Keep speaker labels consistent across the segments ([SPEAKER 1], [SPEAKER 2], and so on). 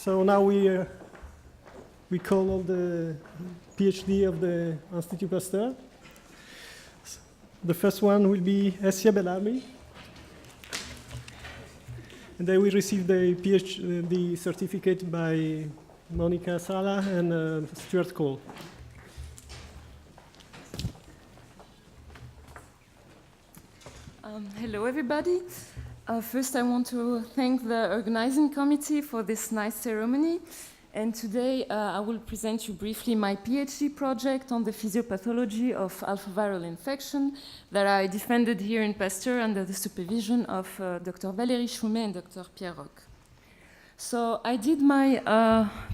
[SPEAKER 1] So now we call all the PhD of the Institut Pasteur. The first one will be Essia Belami. And they will receive the PhD certificate by Monica Sala and Stuart Cole.
[SPEAKER 2] Hello, everybody. First, I want to thank the organizing committee for this nice ceremony. And today, I will present you briefly my PhD project on the physiopathology of alpha-viral infection that I defended here in Pasteur under the supervision of Dr. Valérie Choumet and Dr. Pierre Roch. So I did my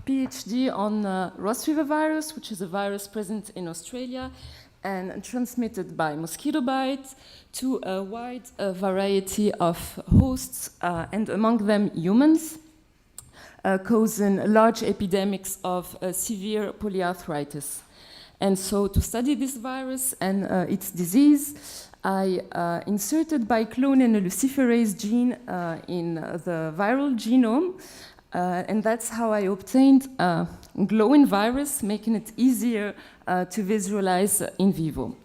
[SPEAKER 2] PhD on Ross River virus, which is a virus present in Australia and transmitted by mosquito bite to a wide variety of hosts, and among them humans, causing large epidemics of severe polyarthritis. And so to study this virus and its disease, I inserted by cloning a luciferase gene in the viral genome, and that's how I obtained a glowing virus, making it easier to visualize in vivo.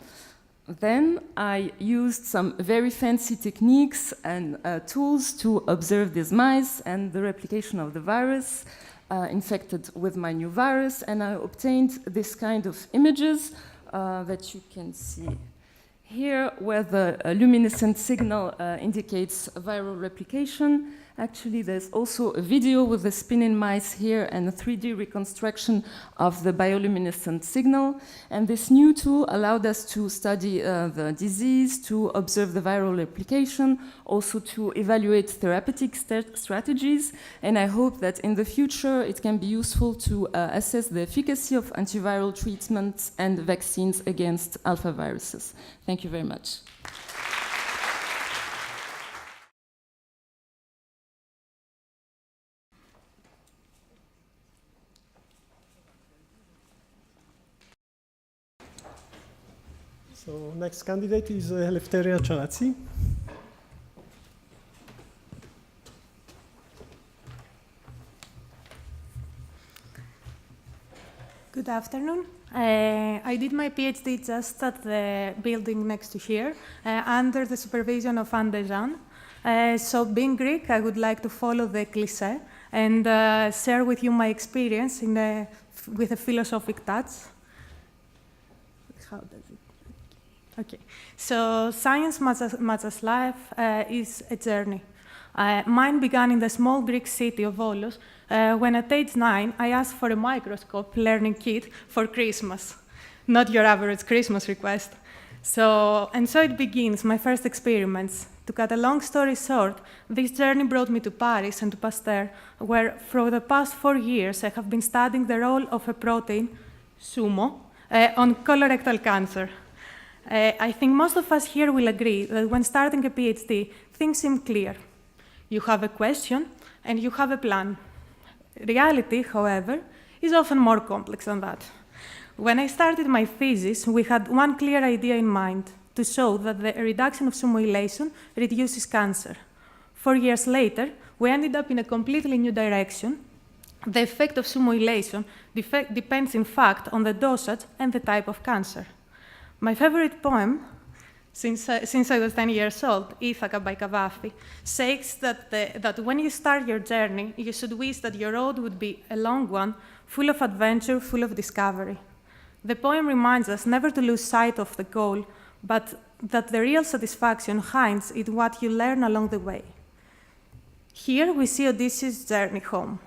[SPEAKER 2] Then I used some very fancy techniques and tools to observe these mice and the replication of the virus infected with my new virus, and I obtained this kind of images that you can see here, where the luminescent signal indicates viral replication. Actually, there's also a video with the spinning mice here and a 3D reconstruction of the bioluminescent signal. And this new tool allowed us to study the disease, to observe the viral replication, also to evaluate therapeutic strategies. And I hope that in the future it can be useful to assess the efficacy of antiviral treatments and vaccines against alpha viruses. Thank you very much.
[SPEAKER 1] So next candidate is Eleftheria Chalatsi.
[SPEAKER 3] Good afternoon. I did my PhD just at the building next to here, under the supervision of Anne Dejean. So being Greek, I would like to follow the cliché and share with you my experience with a philosophic touch. How does it? Okay. So science, much as life, is a journey. Mine began in the small Greek city of Volos, when at age 9, I asked for a microscope learning kit for Christmas. Not your average Christmas request. So it begins, my first experiments. To cut a long story short, this journey brought me to Paris and to Pasteur, where for the past 4 years I have been studying the role of a protein, SUMO, on colorectal cancer. I think most of us here will agree that when starting a PhD, things seem clear. You have a question and you have a plan. Reality, however, is often more complex than that. When I started my thesis, we had one clear idea in mind, to show that the reduction of SUMOylation reduces cancer. 4 years later, we ended up in a completely new direction. The effect of SUMOylation depends, in fact, on the dosage and the type of cancer. My favorite poem, since I was 10 years old, Ithaca by Cavafy, says that when you start your journey, you should wish that your road would be a long one, full of adventure, full of discovery. The poem reminds us never to lose sight of the goal, but that the real satisfaction hides in what you learn along the way. Here we see Odysseus' journey home.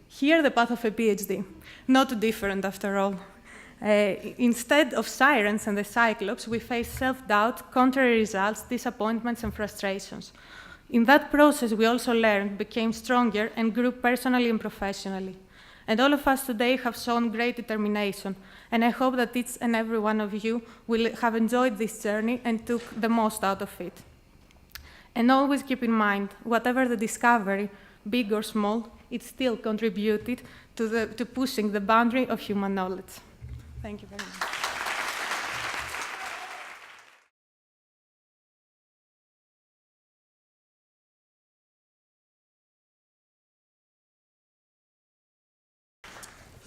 [SPEAKER 3] Here the path of a PhD, not too different after all. Instead of sirens and the Cyclops, we face self-doubt, contrary results, disappointments, and frustrations. In that process, we also learned, became stronger, and grew personally and professionally. And all of us today have shown great determination, and I hope that each and every one of you will have enjoyed this journey and took the most out of it. And always keep in mind, whatever the discovery, big or small, it still contributed to pushing the boundary of human knowledge. Thank you very much.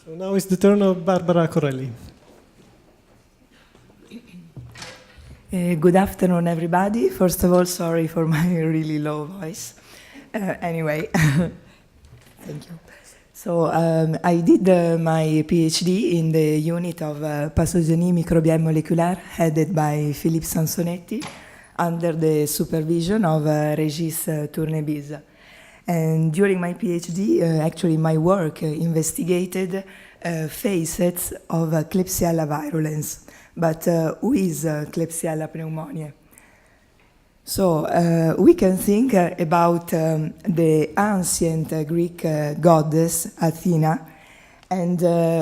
[SPEAKER 1] So now it's the turn of Barbara Corelli.
[SPEAKER 4] Good afternoon, everybody. First of all, sorry for my really low voice. Anyway, thank you. So I did my PhD in the unit of pathogenie microbienne moléculaire headed by Philippe Sansonetti under the supervision of Régis Tournebise. And during my PhD, actually my work investigated facets of Klebsiella virulence. But who is Klebsiella pneumoniae? So we can think about the ancient Greek goddess Athena, and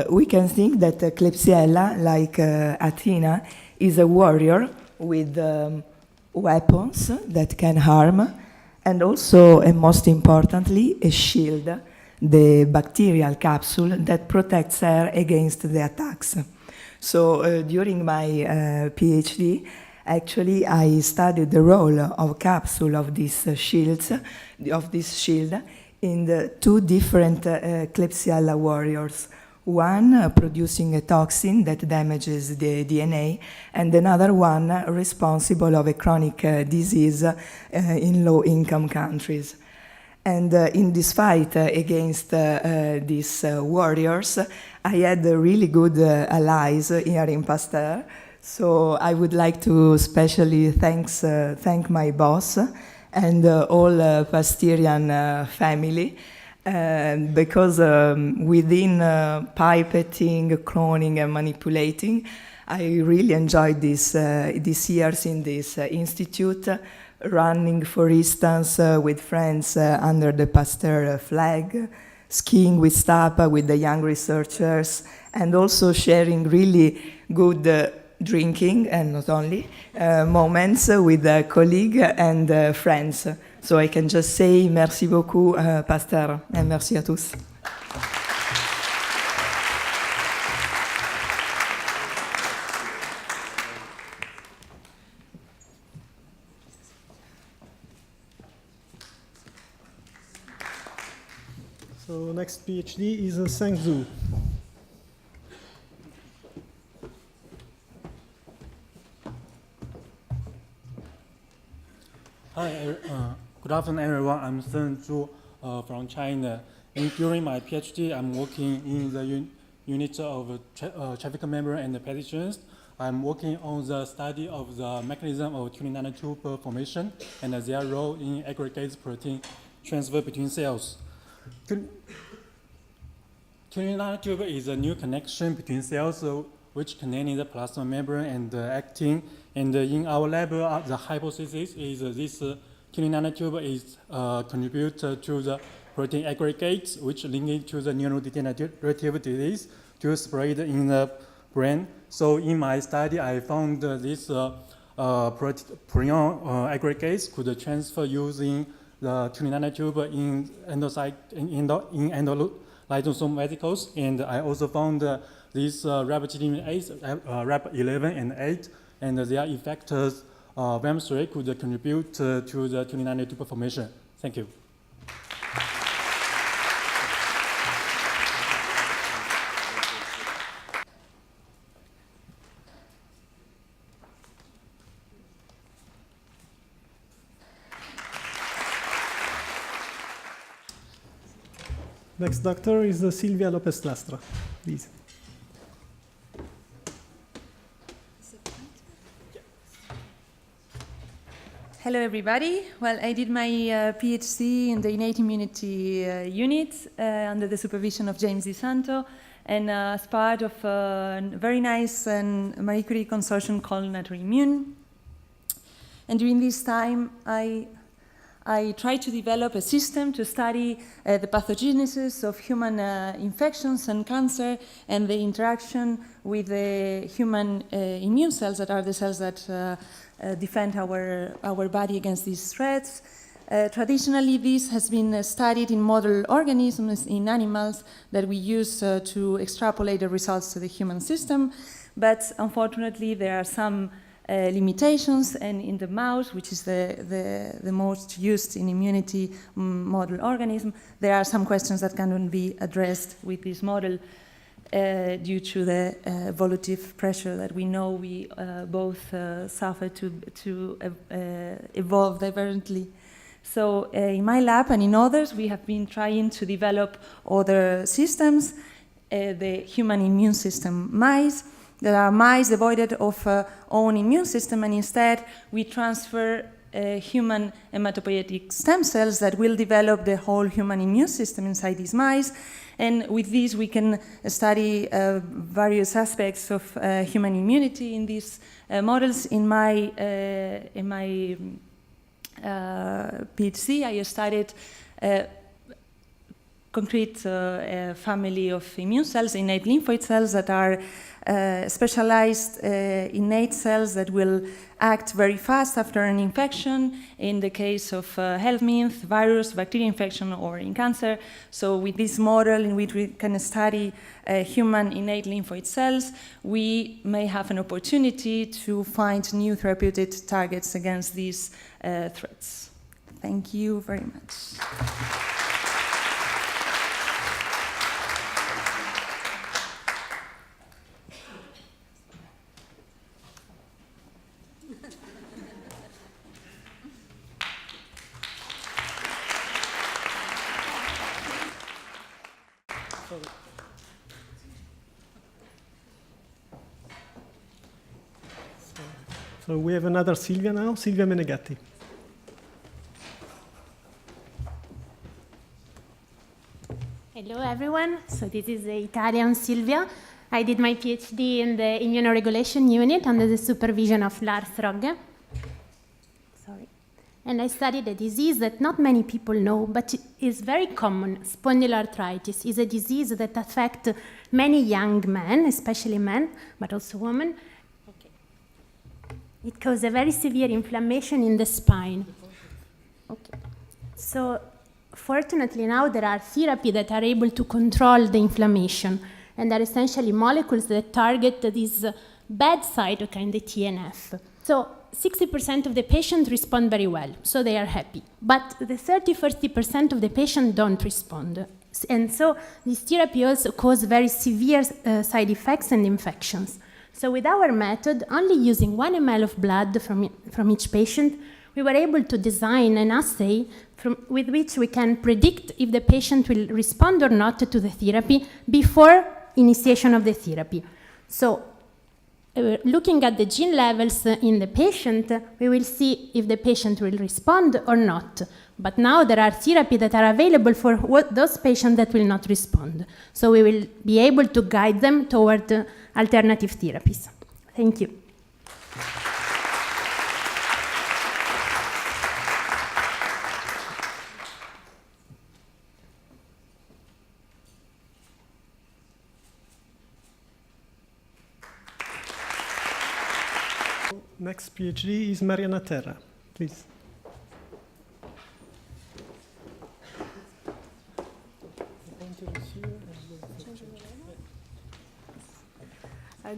[SPEAKER 4] we can think that Klebsiella, like Athena, is a warrior with weapons that can harm, and also, and most importantly, a shield, the bacterial capsule that protects her against the attacks. So during my PhD, actually, I studied the role of capsule of this shield in the two different Klebsiella warriors. One producing a toxin that damages the DNA, and another one responsible of a chronic disease in low-income countries. And in this fight against these warriors, I had really good allies here in Pasteur. So I would like to especially thank my boss and all Pasteurian family, because within pipetting, cloning, and manipulating, I really enjoyed these years in this institute, running, for instance, with friends under the Pasteur flag, skiing with Stapa with the young researchers, and also sharing really good drinking, and not only, moments with colleagues and friends. So I can just say merci beaucoup, Pasteur, and merci à tous.
[SPEAKER 1] So next PhD is Sang Zhu.
[SPEAKER 5] Hi, good afternoon, everyone. I'm Shen Zhu from China. And during my PhD, I'm working in the unit of traffic membrane and pathogens. I'm working on the study of the mechanism of tuning nanotube formation and their role in aggregate protein transfer between cells. Tuning nanotube is a new connection between cells which contain the plasma membrane and actin. And in our lab, the hypothesis is this tuning nanotube is contribute to the protein aggregates, which link to the neurodegenerative disease to spread in the brain. So in my study, I found this prion aggregates could transfer using the tuning nanotube in endolysosome vesicles, and I also found these RAP11 and 8, and their effectors VAM3 could contribute to the tuning nanotube formation. Thank you.
[SPEAKER 1] Next doctor is Silvia Lopez Lastra, please.
[SPEAKER 6] Hello, everybody. Well, I did my PhD in the innate immunity unit under the supervision of James DiSanto, and as part of a very nice Marie Curie consortium called NaturImmune. And during this time, I tried to develop a system to study the pathogenesis of human infections and cancer, and the interaction with the human immune cells, that are the cells that defend our body against these threats. Traditionally, this has been studied in model organisms in animals that we use to extrapolate the results to the human system. But unfortunately, there are some limitations, and in the mouse, which is the most used in immunity model organism, there are some questions that cannot be addressed with this model. due to the evolutive pressure that we know we both suffer to evolve divergently. So in my lab and in others, we have been trying to develop other systems, the human immune system mice. There are mice devoid of own immune system, and instead we transfer human hematopoietic stem cells that will develop the whole human immune system inside these mice. And with this, we can study various aspects of human immunity in these models. In my PhD, I studied concrete family of immune cells, innate lymphoid cells that are specialized innate cells that will act very fast after an infection in the case of helminth, virus, bacterial infection, or in cancer. So with this model in which we can study human innate lymphoid cells, we may have an opportunity to find new therapeutic targets against these threats. Thank you very much.
[SPEAKER 1] So we have another Silvia now, Silvia Menegatti.
[SPEAKER 7] Hello everyone, so this is the Italian Silvia. I did my PhD in the immunoregulation unit under the supervision of Lars Rogge. Sorry. And I studied a disease that not many people know, but is very common. Spondyloarthritis is a disease that affects many young men, especially men, but also women. It causes a very severe inflammation in the spine. Okay. So fortunately now there are therapies that are able to control the inflammation, and are essentially molecules that target this bad cytokine, the TNF. So 60% of the patients respond very well, so they are happy. But the 30-40% of the patients don't respond. And so this therapy also causes very severe side effects and infections. So with our method, only using 1 ml of blood from each patient, we were able to design an assay with which we can predict if the patient will respond or not to the therapy before initiation of the therapy. So looking at the gene levels in the patient, we will see if the patient will respond or not. But now there are therapies that are available for those patients that will not respond. So we will be able to guide them toward alternative therapies. Thank you.
[SPEAKER 1] Next PhD is Mariana Terra, please.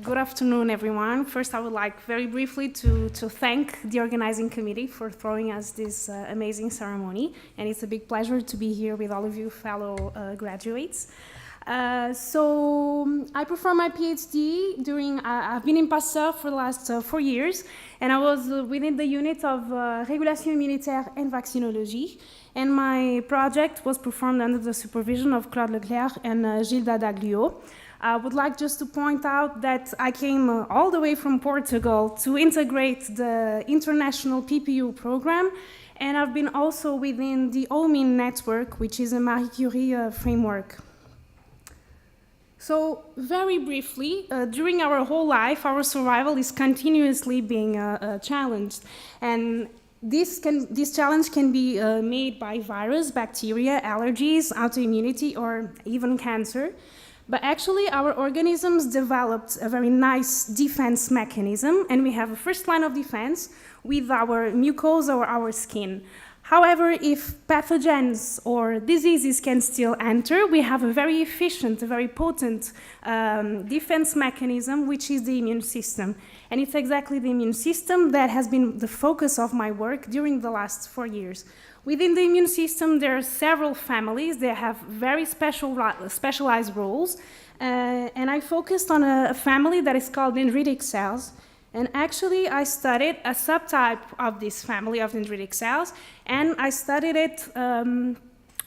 [SPEAKER 8] Good afternoon, everyone. First, I would like very briefly to thank the organizing committee for throwing us this amazing ceremony, and it's a big pleasure to be here with all of you fellow graduates. So I performed my PhD during, I've been in Pasteur for the last 4 years, and I was within the unit of Régulation immunitaire and Vaccinologie, and my project was performed under the supervision of Claude Leclerc and Gilles Dadaglio. I would like just to point out that I came all the way from Portugal to integrate the international PPU program, and I've been also within the OMIN network, which is a Marie Curie framework. So very briefly, during our whole life, our survival is continuously being challenged. And this challenge can be made by virus, bacteria, allergies, autoimmunity, or even cancer. But actually, our organisms developed a very nice defense mechanism, and we have a first line of defense with our mucosa or our skin. However, if pathogens or diseases can still enter, we have a very efficient, a very potent defense mechanism, which is the immune system. And it's exactly the immune system that has been the focus of my work during the last 4 years. Within the immune system, there are several families. They have very specialized roles. And I focused on a family that is called dendritic cells. And actually, I studied a subtype of this family of dendritic cells, and I studied it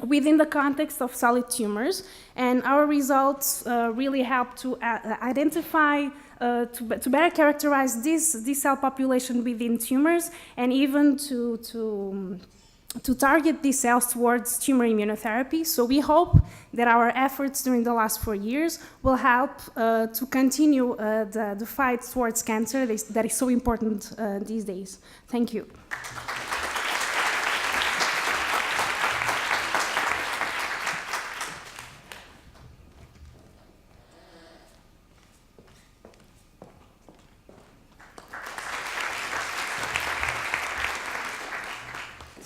[SPEAKER 8] within the context of solid tumors. And our results really helped to identify, to better characterize this cell population within tumors, and even to target these cells towards tumor immunotherapy. So we hope that our efforts during the last 4 years will help to continue the fight towards cancer that is so important these days. Thank you.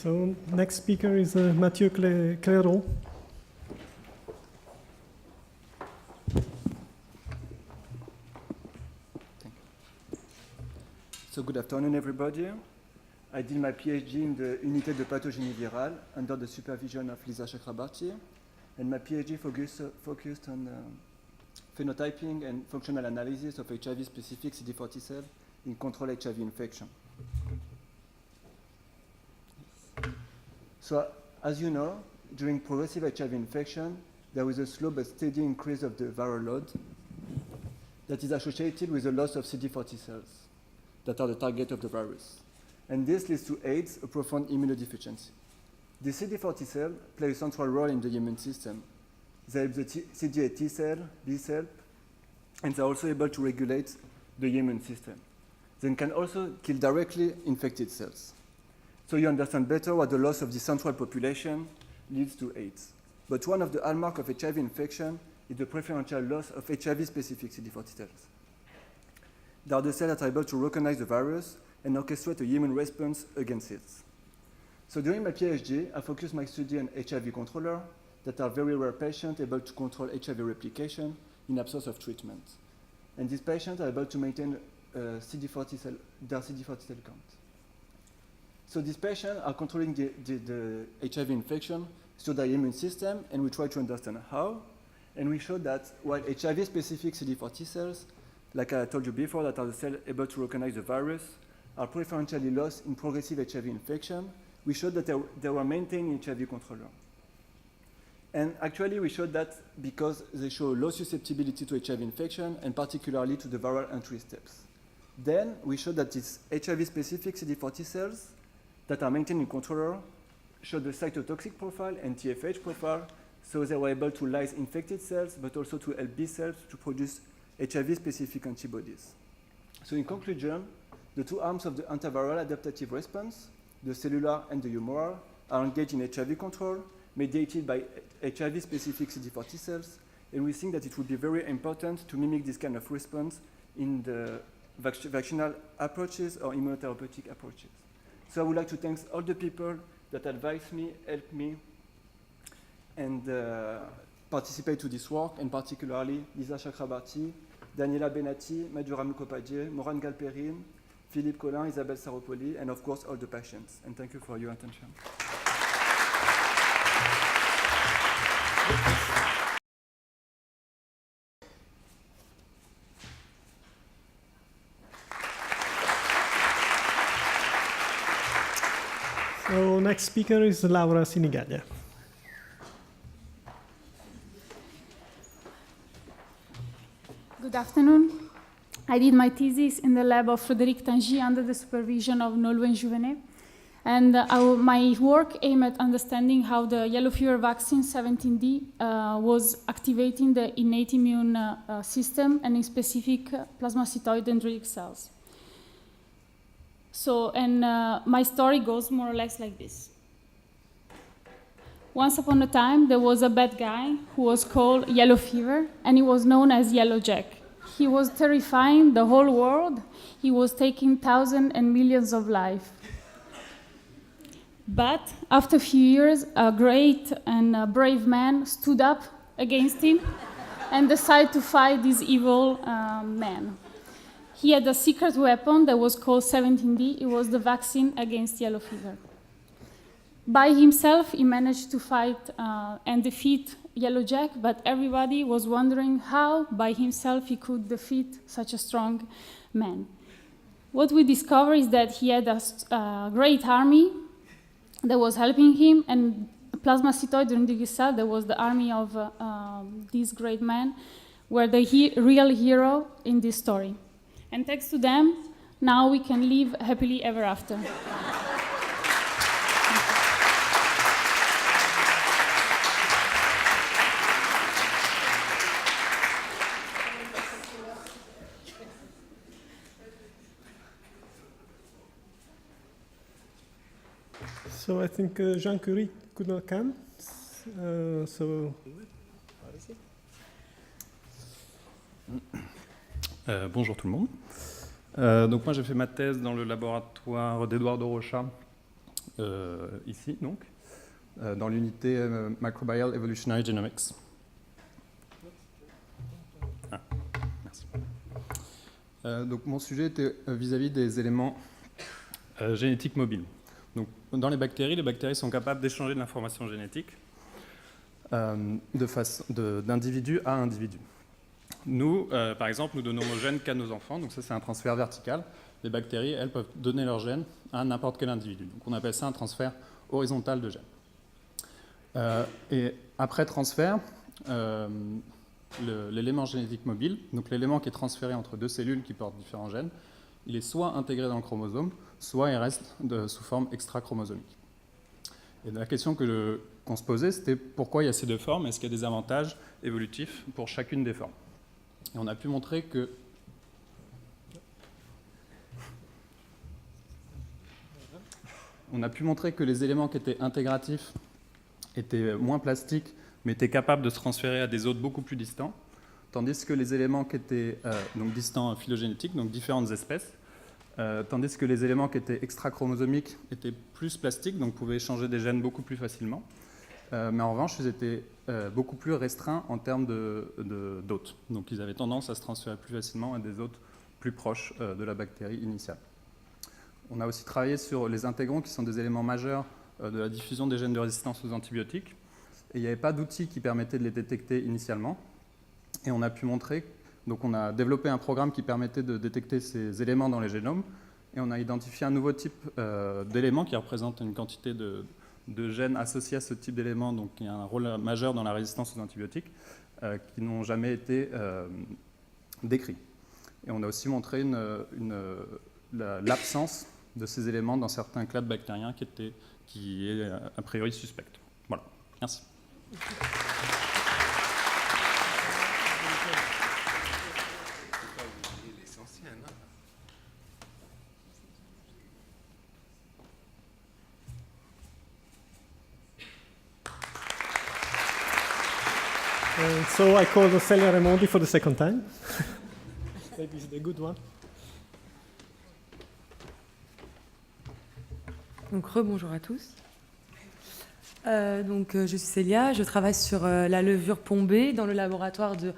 [SPEAKER 1] So next speaker is Mathieu Clairaut.
[SPEAKER 9] So good afternoon, everybody. I did my PhD in the Unité de Pathogénie Virale under the supervision of Lisa Chakrabarty, and my PhD focused on phenotyping and functional analysis of HIV-specific CD40 cells in controlled HIV infection. So, as you know, during progressive HIV infection, there is a slow but steady increase of the viral load that is associated with the loss of CD40 cells that are the target of the virus. And this leads to AIDS, a profound immunodeficiency. The CD40 cells play a central role in the immune system. They help the CD8 T cell, B cell, and they're also able to regulate the immune system. They can also kill directly infected cells. So you understand better why the loss of the central population leads to AIDS. But one of the hallmarks of HIV infection is the preferential loss of HIV-specific CD40 cells. They are the cells that are able to recognize the virus and orchestrate a immune response against it. So during my PhD, I focused my study on HIV controllers that are very rare patients able to control HIV replication in absence of treatment. And these patients are able to maintain their CD40 cell count. So these patients are controlling the HIV infection through their immune system, and we try to understand how. And we showed that while HIV-specific CD40 cells, like I told you before, that are the cells able to recognize the virus, are preferentially lost in progressive HIV infection, we showed that they were maintained in HIV controller. And actually, we showed that because they show low susceptibility to HIV infection, and particularly to the viral entry steps. Then we showed that these HIV-specific CD40 cells that are maintained in controller show the cytotoxic profile and TFH profile, so they were able to lyse infected cells, but also to help B cells to produce HIV-specific antibodies. So in conclusion, the two arms of the antiviral adaptive response, the cellular and the humoral, are engaged in HIV control, mediated by HIV-specific CD40 cells, and we think that it would be very important to mimic this kind of response in the vaccinal approaches or immunotherapeutic approaches. So I would like to thank all the people that advised me, helped me, and participate to this work, and particularly Lisa Chakrabarty, Daniela Benatti, Madhura Mukhopadhyay, Moran Galperin, Philippe Collin, Isabelle Saropoli, and of course all the patients. And thank you for your attention.
[SPEAKER 1] So next speaker is Laura Sinigaglia.
[SPEAKER 10] Good afternoon. I did my thesis in the lab of Frédéric Tangy under the supervision of Nolwenn Juvenet. And my work aimed at understanding how the yellow fever vaccine 17D was activating the innate immune system and in specific plasmacytoid dendritic cells. So, and my story goes more or less like this. Once upon a time, there was a bad guy who was called Yellow Fever, and he was known as Yellow Jack. He was terrifying the whole world. He was taking thousands and millions of lives. But after a few years, a great and brave man stood up against him and decided to fight this evil man. He had a secret weapon that was called 17D. It was the vaccine against yellow fever. By himself, he managed to fight and defeat Yellow Jack, but everybody was wondering how, by himself, he could defeat such a strong man. What we discover is that he had a great army that was helping him, and Plasmacytoid Rundigissa, that was the army of this great man, were the real hero in this story. And thanks to them, now we can live happily ever after.
[SPEAKER 1] So I think Jean Curie could not come.
[SPEAKER 11] Bonjour tout le monde. Donc moi j'ai fait ma thèse dans le laboratoire d'Eduardo Rocha, ici donc, dans l'unité Microbial Evolutionary Genomics. Ah, merci. Donc mon sujet était vis-à-vis des éléments génétiques mobiles. Donc, dans les bactéries sont capables d'échanger de l'information génétique d'individu à individu. Nous, par exemple, nous donnons nos gènes qu'à nos enfants, donc ça c'est un transfert vertical. Les bactéries, elles, peuvent donner leurs gènes à n'importe quel individu. Donc on appelle ça un transfert horizontal de gènes. Et après transfert, l'élément génétique mobile, donc l'élément qui est transféré entre deux cellules qui portent différents gènes, il est soit intégré dans le chromosome, soit il reste sous forme extra-chromosomique. Et la question qu'on se posait, c'était pourquoi il y a ces deux formes, est-ce qu'il y a des avantages évolutifs pour chacune des formes? Et on a pu montrer que les éléments qui étaient intégratifs étaient moins plastiques, mais étaient capables de se transférer à des hôtes beaucoup plus distants, tandis que les éléments qui étaient donc distants phylogénétiques, donc différentes espèces, tandis que les éléments qui étaient extra-chromosomiques étaient plus plastiques, donc pouvaient échanger des gènes beaucoup plus facilement. Mais en revanche, ils étaient beaucoup plus restreints en termes d'hôtes. Donc ils avaient tendance à se transférer plus facilement à des hôtes plus proches de la bactérie initiale. On a aussi travaillé sur les intégrons, qui sont des éléments majeurs de la diffusion des gènes de résistance aux antibiotiques. Et il n'y avait pas d'outils qui permettaient de les détecter initialement. Et on a pu montrer, donc on a développé un programme qui permettait de détecter ces éléments dans les génomes. Et on a identifié un nouveau type d'éléments qui représente une quantité de gènes associés à ce type d'éléments, donc qui a un rôle majeur dans la résistance aux antibiotiques, qui n'ont jamais été décrits. Et on a aussi montré l'absence de ces éléments dans certains clades bactériens qui est a priori suspecte. Voilà, merci.
[SPEAKER 1] And so I call Celia Raimondi for the second time. Maybe it's the good one.
[SPEAKER 12] Donc rebonjour à tous. Je suis Célia, je travaille sur la levure Pombé dans le laboratoire de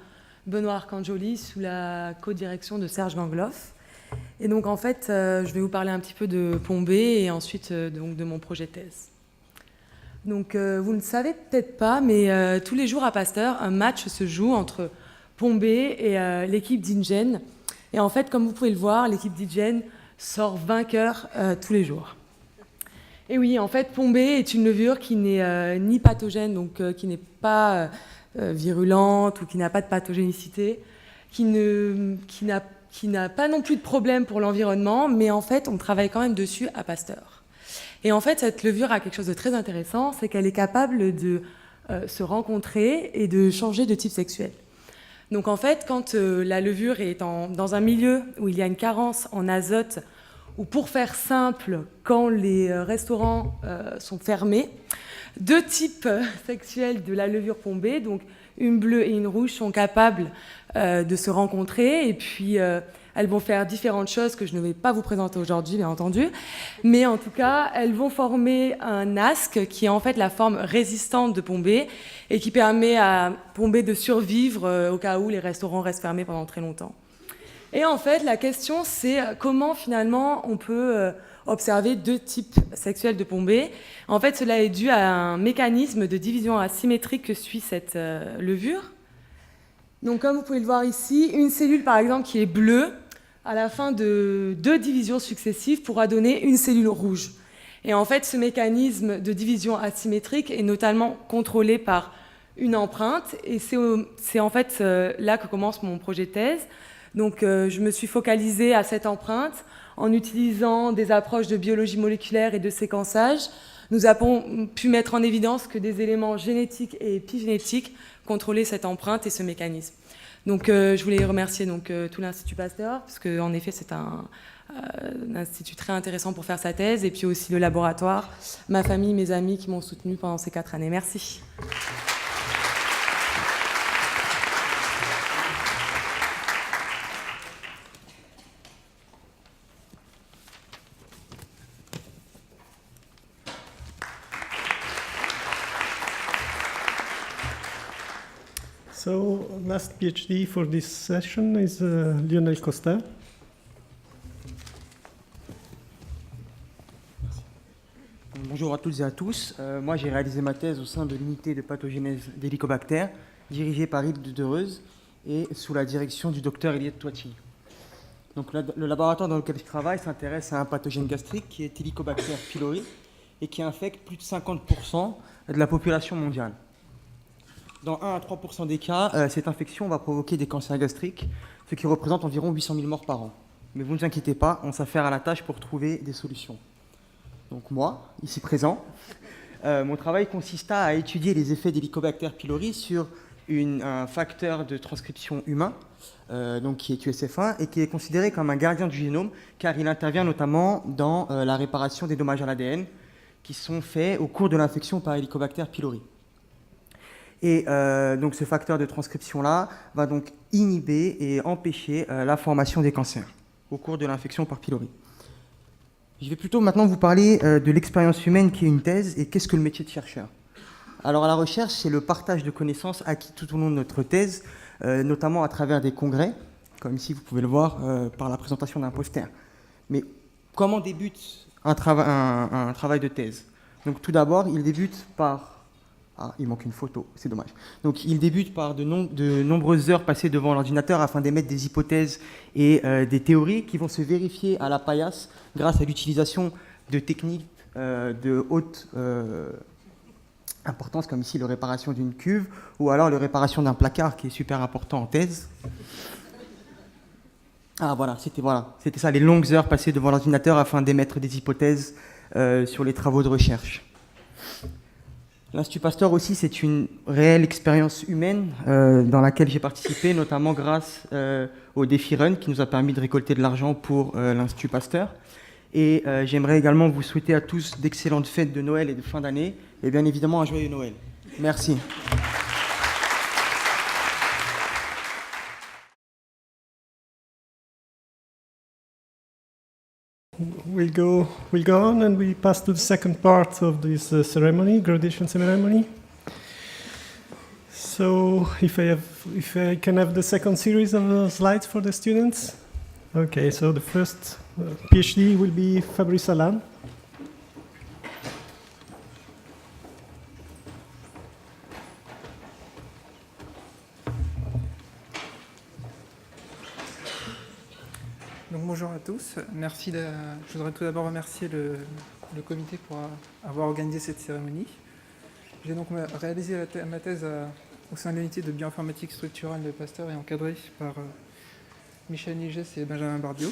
[SPEAKER 12] Benoît Arcangeli sous la co-direction de Serge Gangloff. Et donc en fait, je vais vous parler un petit peu de Pombé et ensuite donc, de mon projet de thèse. Donc vous ne le savez peut-être pas, mais tous les jours à Pasteur, un match se joue entre Pombé et l'équipe d'InGen. Et en fait, comme vous pouvez le voir, l'équipe d'InGen sort vainqueur tous les jours. Et oui, en fait, Pombé est une levure qui n'est ni pathogène, donc qui n'est pas virulente ou qui n'a pas de pathogénicité, qui n'a pas non plus de problème pour l'environnement, mais en fait, on travaille quand même dessus à Pasteur. Et en fait, cette levure a quelque chose de très intéressant, c'est qu'elle est capable de se rencontrer et de changer de type sexuel. Donc en fait, quand la levure est dans un milieu où il y a une carence en azote, ou pour faire simple, quand les restaurants sont fermés, deux types sexuels de la levure Pombé, donc une bleue et une rouge, sont capables de se rencontrer et puis elles vont faire différentes choses que je ne vais pas vous présenter aujourd'hui, bien entendu. Mais en tout cas, elles vont former un asque qui est en fait la forme résistante de Pombé et qui permet à Pombé de survivre au cas où les restaurants restent fermés pendant très longtemps. Et en fait, la question, c'est comment finalement on peut observer deux types sexuels de Pombé. En fait, cela est dû à un mécanisme de division asymétrique que suit cette levure. Donc, comme vous pouvez le voir ici, une cellule, par exemple, qui est bleue, à la fin de 2 divisions successives, pourra donner une cellule rouge. Et en fait, ce mécanisme de division asymétrique est notamment contrôlé par une empreinte. Et c'est en fait là que commence mon projet de thèse. Donc, je me suis focalisée à cette empreinte en utilisant des approches de biologie moléculaire et de séquençage. Nous avons pu mettre en évidence que des éléments génétiques et épigénétiques contrôlaient cette empreinte et ce mécanisme. Donc, je voulais remercier tout l'Institut Pasteur, parce qu'en effet, c'est un institut très intéressant pour faire sa thèse, et puis aussi le laboratoire, ma famille, mes amis qui m'ont soutenu pendant ces 4 années. Merci.
[SPEAKER 1] So, last PhD for this session is Lionel Costa.
[SPEAKER 13] Bonjour à toutes et à tous. Moi, j'ai réalisé ma thèse au sein de l'unité de pathogénèse d'Hélicobacter, dirigée par Yves de Dereuze et sous la direction du docteur Eliette Toiti. Donc, le laboratoire dans lequel je travaille s'intéresse à un pathogène gastrique qui est Helicobacter pylori et qui infecte plus de 50% de la population mondiale. Dans 1 à 3% des cas, cette infection va provoquer des cancers gastriques, ce qui représente environ 800 000 morts par an. Mais vous ne vous inquiétez pas, on s'affaire à la tâche pour trouver des solutions. Donc moi, ici présent, mon travail consista à étudier les effets d'Helicobacter pylori sur un facteur de transcription humain, donc qui est QSF1, et qui est considéré comme un gardien du génome, car il intervient notamment dans la réparation des dommages à l'ADN qui sont faits au cours de l'infection par Helicobacter pylori. Et donc ce facteur de transcription-là va donc inhiber et empêcher la formation des cancers au cours de l'infection par pylori. Je vais plutôt maintenant vous parler de l'expérience humaine qui est une thèse et qu'est-ce que le métier de chercheur. Alors la recherche, c'est le partage de connaissances acquis tout au long de notre thèse, notamment à travers des congrès, comme ici vous pouvez le voir par la présentation d'un poster. Mais comment débute un travail de thèse? Donc tout d'abord, il débute par... Ah, il manque une photo, c'est dommage. Donc, il débute par de nombreuses heures passées devant l'ordinateur afin d'émettre des hypothèses et des théories qui vont se vérifier à la paillasse grâce à l'utilisation de techniques de haute importance, comme ici la réparation d'une cuve ou alors la réparation d'un placard qui est super important en thèse. Ah, voilà, c'était ça, les longues heures passées devant l'ordinateur afin d'émettre des hypothèses sur les travaux de recherche. L'Institut Pasteur aussi, c'est une réelle expérience humaine dans laquelle j'ai participé, notamment grâce au défi Run qui nous a permis de récolter de l'argent pour l'Institut Pasteur. Et j'aimerais également vous souhaiter à tous d'excellentes fêtes de Noël et de fin d'année, et bien évidemment un joyeux Noël. Merci.
[SPEAKER 1] We'll go on and we pass to the second part of this ceremony, graduation ceremony. So if I can have the second series of slides for the students. Okay, so the first PhD will be Fabrice Alan.
[SPEAKER 14] Donc, bonjour à tous. Merci. Je voudrais tout d'abord remercier le comité pour avoir organisé cette cérémonie. J'ai donc réalisé ma thèse au sein de l'unité de bioinformatique structurale de Pasteur et encadrée par Michel Nigès et Benjamin Barbiot.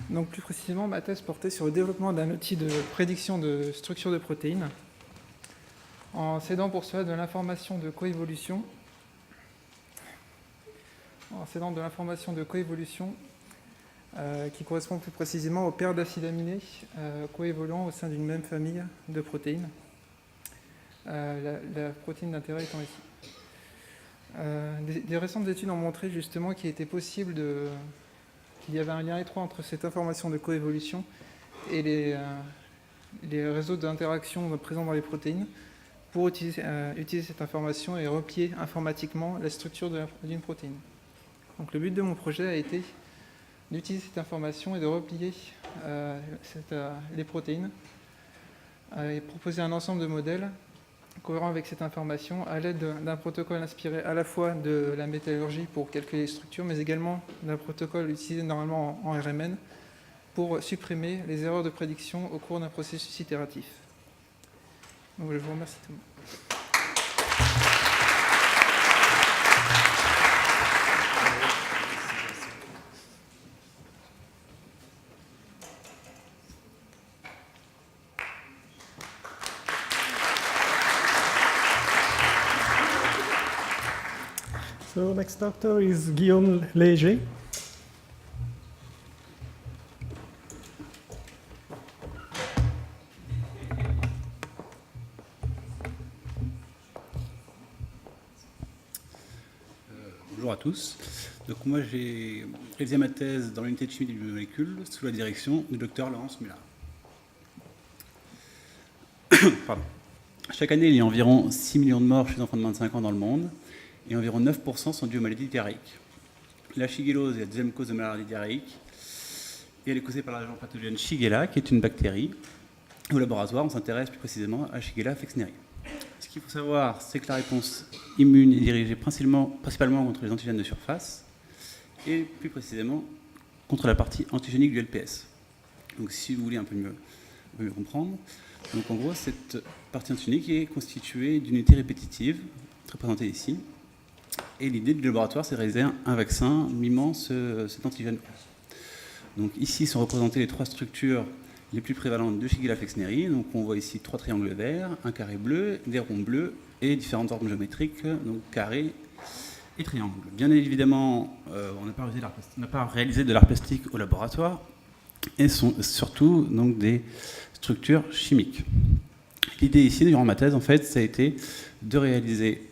[SPEAKER 14] Donc plus précisément, ma thèse portait sur le développement d'un outil de prédiction de structure de protéines en s'aidant pour cela de l'information de coévolution qui correspond plus précisément aux paires d'acides aminés coévoluant au sein d'une même famille de protéines. La protéine d'intérêt étant ici. Des récentes études ont montré justement qu'il était possible qu'il y avait un lien étroit entre cette information de coévolution et les réseaux d'interaction présents dans les protéines pour utiliser cette information et replier informatiquement la structure d'une protéine. Donc le but de mon projet a été d'utiliser cette information et de replier les protéines et proposer un ensemble de modèles cohérents avec cette information à l'aide d'un protocole inspiré à la fois de la métallurgie pour calculer les structures, mais également d'un protocole utilisé normalement en RMN pour supprimer les erreurs de prédiction au cours d'un processus itératif. Donc, je vous remercie tout le monde.
[SPEAKER 1] So next doctor is Guillaume Léger.
[SPEAKER 15] Bonjour à tous. Donc moi j'ai réalisé ma thèse dans l'unité de chimie des biomolécules sous la direction du docteur Laurence Muller. Pardon. Chaque année, il y a environ 6 millions de morts chez les enfants de moins de 5 ans dans le monde et environ 9% sont dus aux maladies diarrhéiques. La shigellose est la deuxième cause de maladie diarrhéique et elle est causée par l'agent pathogène Shigella, qui est une bactérie. Au laboratoire, on s'intéresse plus précisément à Shigella flexneri. Ce qu'il faut savoir, c'est que la réponse immune est dirigée principalement contre les antigènes de surface et plus précisément contre la partie antigénique du LPS. Donc si vous voulez un peu mieux comprendre, donc en gros, cette partie antigénique est constituée d'unités répétitives, représentées ici. Et l'idée du laboratoire, c'est de réaliser un vaccin mimant cet antigène. Donc ici sont représentées les 3 structures les plus prévalentes de Shigella flexneri. Donc on voit ici 3 triangles verts, un carré bleu, des ronds bleus et différentes formes géométriques, donc carré et triangle. Bien évidemment, on n'a pas réalisé de l'art plastique au laboratoire et sont surtout donc des structures chimiques. L'idée ici, durant ma thèse, en fait, ça a été de réaliser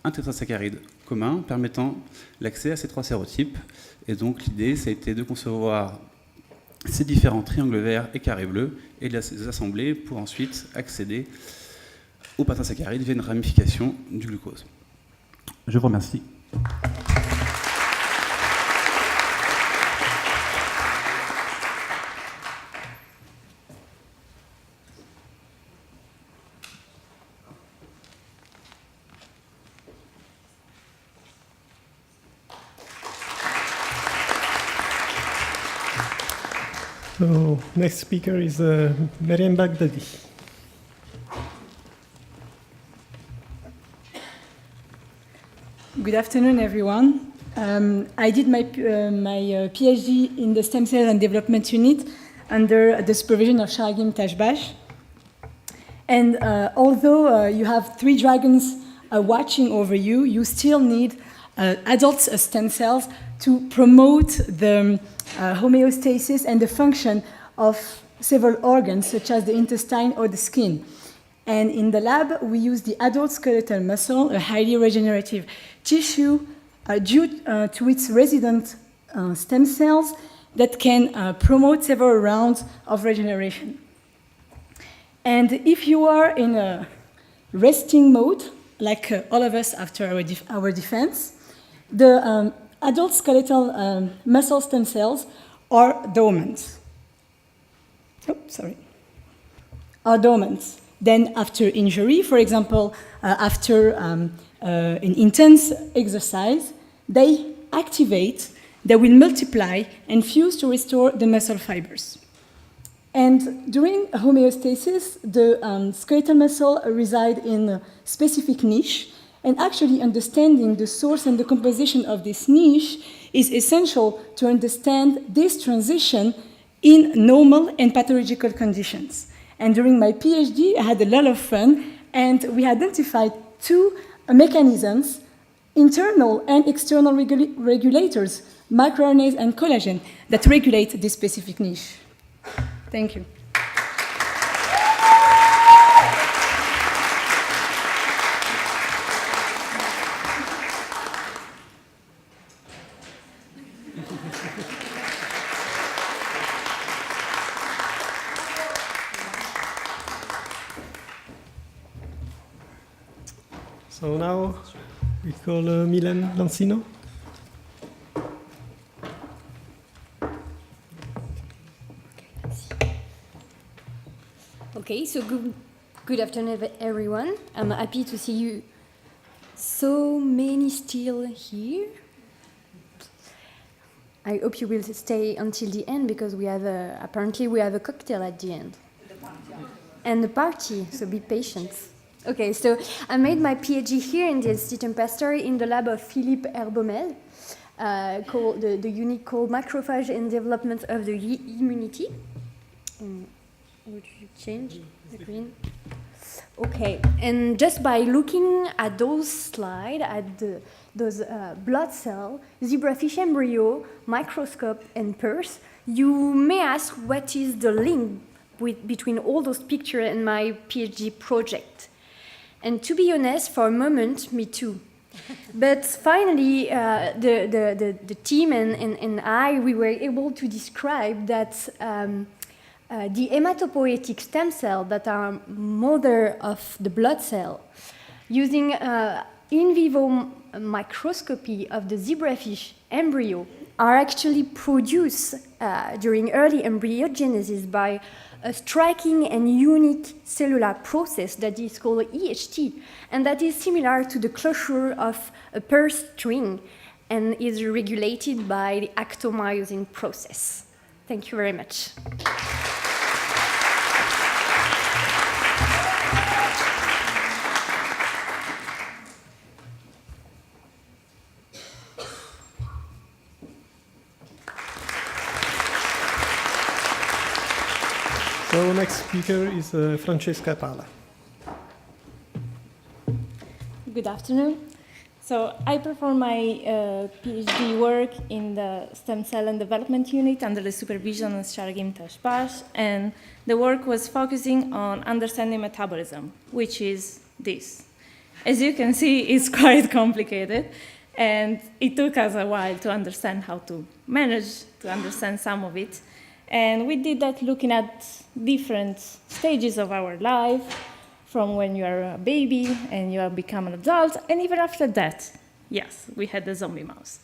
[SPEAKER 15] un tétrasaccharide commun permettant l'accès à ces 3 sérotypes. Et donc l'idée, ça a été de concevoir ces différents triangles verts et carrés bleus et de les assembler pour ensuite accéder au pentasaccharide via une ramification du glucose. Je vous remercie.
[SPEAKER 1] So next speaker is Maryam Baghdadi.
[SPEAKER 16] Good afternoon, everyone. I did my PhD in the Stem Cell and Development Unit under the supervision of Shargim Tashbash. And although you have 3 dragons watching over you, you still need adult stem cells to promote the homeostasis and the function of several organs, such as the intestine or the skin. And in the lab, we use the adult skeletal muscle, a highly regenerative tissue, due to its resident stem cells that can promote several rounds of regeneration. And if you are in a resting mode, like all of us after our defense, the adult skeletal muscle stem cells are dormant. Are dormant. Then after injury, for example, after an intense exercise, they activate, they will multiply and fuse to restore the muscle fibers. And during homeostasis, the skeletal muscle reside in a specific niche, and actually understanding the source and the composition of this niche is essential to understand this transition in normal and pathological conditions. And during my PhD, I had a lot of fun, and we identified 2 mechanisms, internal and external regulators, microRNAs and collagen, that regulate this specific niche. Thank you.
[SPEAKER 1] So now we call Milan Lancino.
[SPEAKER 17] Okay, so good afternoon, everyone. I'm happy to see you so many still here. I hope you will stay until the end because apparently we have a cocktail at the end. And the party, so be patient. Okay, so I made my PhD here in the Institut Pasteur in the lab of Philippe Herbomel, called the unit called Macrophage and Development of the Immunity. Would you change the green? Okay, and just by looking at those slides, at those blood cell, zebrafish embryo, microscope, and purse, you may ask what is the link between all those pictures and my PhD project. And to be honest, for a moment, me too. But finally, the team and I, we were able to describe that the hematopoietic stem cells that are mother of the blood cell, using in vivo microscopy of the zebrafish embryo, are actually produced during early embryogenesis by a striking and unique cellular process that is called EHT, and that is similar to the closure of a purse string and is regulated by the actomyosin process. Thank you very much.
[SPEAKER 1] So next speaker is Francesca Pala.
[SPEAKER 10] Good afternoon. So I perform my PhD work in the Stem Cell and Development Unit under the supervision of Shargim Tashbash, and the work was focusing on understanding metabolism, which is this. As you can see, it's quite complicated, and it took us a while to understand how to manage to understand some of it. And we did that looking at different stages of our life, from when you are a baby and you have become an adult, and even after that. Yes, we had the zombie mouse.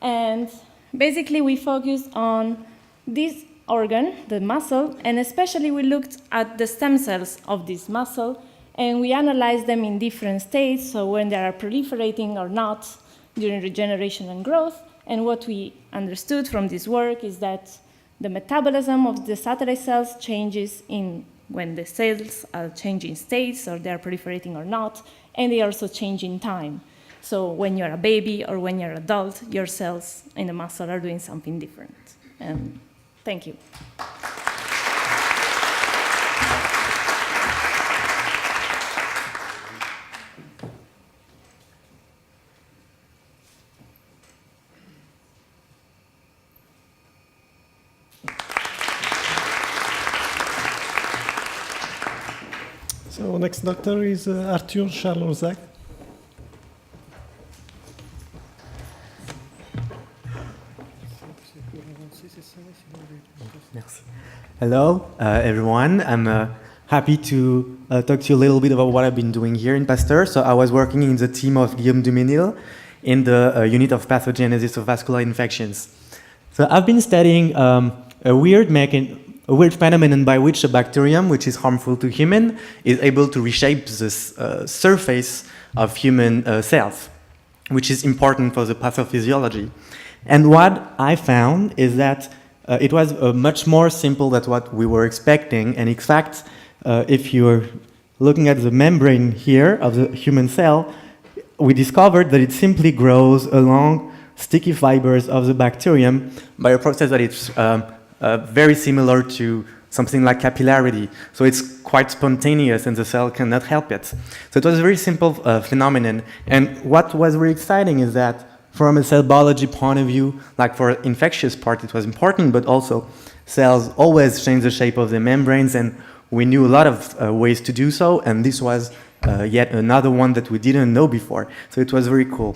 [SPEAKER 10] And basically we focused on this organ, the muscle, and especially we looked at the stem cells of this muscle, and we analyzed them in different states, so when they are proliferating or not during regeneration and growth. And what we understood from this work is that the metabolism of the satellite cells changes when the cells are changing states, or they are proliferating or not, and they also change in time. So when you're a baby or when you're an adult, your cells in the muscle are doing something different. Thank you.
[SPEAKER 1] So next doctor is Arthur Charles-Orzac.
[SPEAKER 18] Hello, everyone. I'm happy to talk to you a little bit about what I've been doing here in Pasteur. So I was working in the team of Guillaume Duménil in the unit of pathogenesis of vascular infections. So I've been studying a weird phenomenon by which a bacterium, which is harmful to human, is able to reshape the surface of human cells, which is important for the pathophysiology. And what I found is that it was much more simple than what we were expecting. And in fact, if you're looking at the membrane here of the human cell, we discovered that it simply grows along sticky fibers of the bacterium by a process that is very similar to something like capillarity. So it's quite spontaneous and the cell cannot help it. So it was a very simple phenomenon. And what was really exciting is that from a cell biology point of view, like for infectious part, it was important, but also cells always change the shape of the membranes, and we knew a lot of ways to do so, and this was yet another one that we didn't know before. So it was very cool.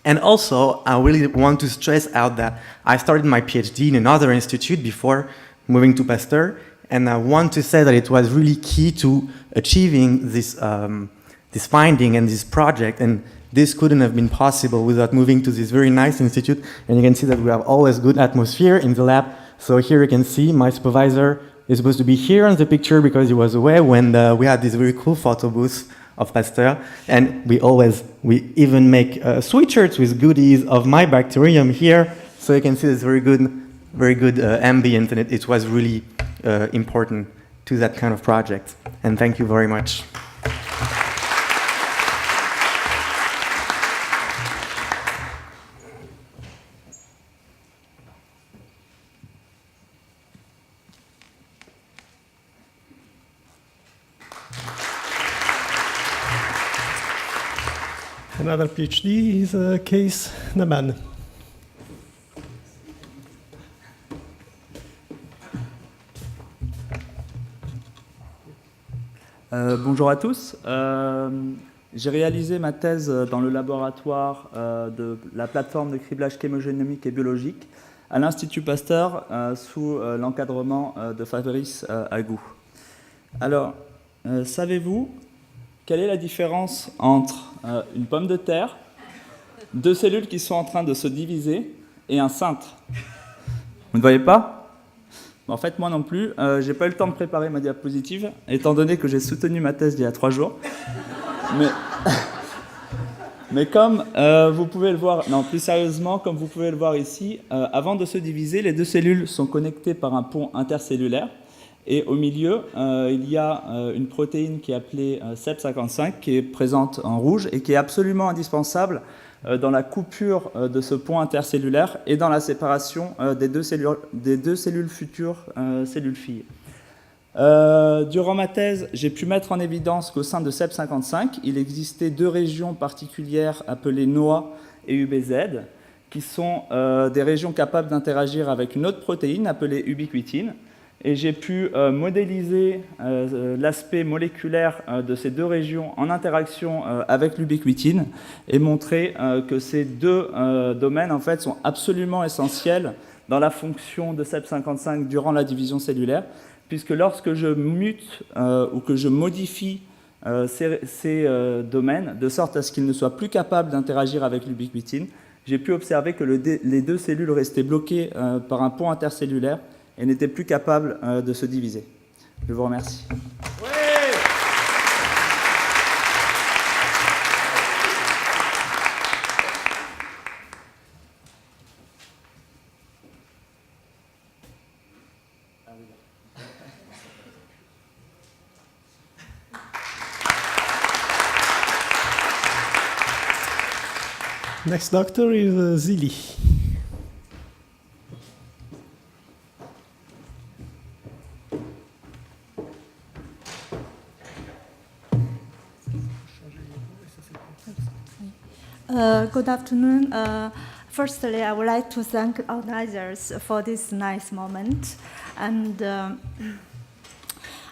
[SPEAKER 18] And also, I really want to stress out that I started my PhD in another institute before moving to Pasteur, and I want to say that it was really key to achieving this this finding and this project, and this couldn't have been possible without moving to this very nice institute. And you can see that we have always good atmosphere in the lab. So here you can see my supervisor is supposed to be here on the picture because he was away when we had this very cool photo booth of Pasteur. And we even make sweatshirts with goodies of my bacterium here. So you can see this very good ambient, and it was really important to that kind of project. And thank you very much.
[SPEAKER 1] Another PhD is Case Naman.
[SPEAKER 19] Bonjour à tous. J'ai réalisé ma thèse dans le laboratoire de la plateforme de criblage chémogénomique et biologique à l'Institut Pasteur sous l'encadrement de Fabrice Agou. Alors, savez-vous quelle est la différence entre une pomme de terre, deux cellules qui sont en train de se diviser et un cintre? Vous ne voyez pas? En fait, moi non plus, j'ai pas eu le temps de préparer ma diapositive, étant donné que j'ai soutenu ma thèse il y a 3 jours. Mais comme vous pouvez le voir, non, plus sérieusement, comme vous pouvez le voir ici, avant de se diviser, les deux cellules sont connectées par un pont intercellulaire. Et au milieu, il y a une protéine qui est appelée CEP55, qui est présente en rouge et qui est absolument indispensable dans la coupure de ce pont intercellulaire et dans la séparation des deux cellules futures, cellules filles. Durant ma thèse, j'ai pu mettre en évidence qu'au sein de CEP55, il existait 2 régions particulières appelées NOA et UBZ, qui sont des régions capables d'interagir avec une autre protéine appelée ubiquitine. Et j'ai pu modéliser l'aspect moléculaire de ces 2 régions en interaction avec l'ubiquitine et montrer que ces 2 domaines en fait, sont absolument essentiels dans la fonction de CEP55 durant la division cellulaire, puisque lorsque je mute ou que je modifie ces domaines de sorte à ce qu'ils ne soient plus capables d'interagir avec l'ubiquitine, j'ai pu observer que les 2 cellules restaient bloquées par un pont intercellulaire et n'étaient plus capables de se diviser. Je vous remercie.
[SPEAKER 1] Next doctor is Zili.
[SPEAKER 20] Good afternoon. Firstly, I would like to thank organizers for this nice moment. And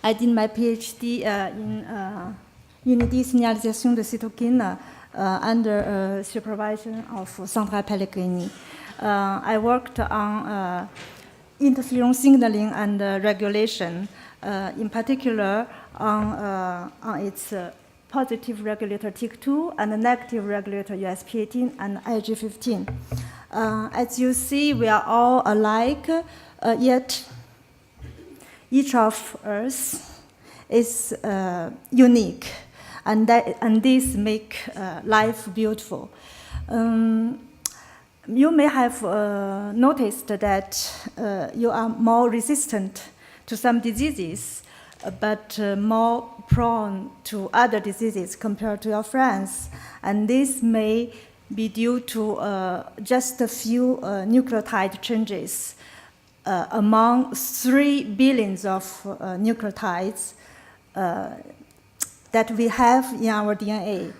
[SPEAKER 20] I did my PhD in unidesignalisation de cytokine under supervision of Sandra Pellegrini. I worked on interferon signaling and regulation, in particular on its positive regulator TYK2 and the negative regulator USP18 and IgG15. As you see, we are all alike, yet each of us is unique, and this makes life beautiful. You may have noticed that you are more resistant to some diseases, but more prone to other diseases compared to your friends. And this may be due to just a few nucleotide changes among 3 billions of nucleotides that we have in our DNA.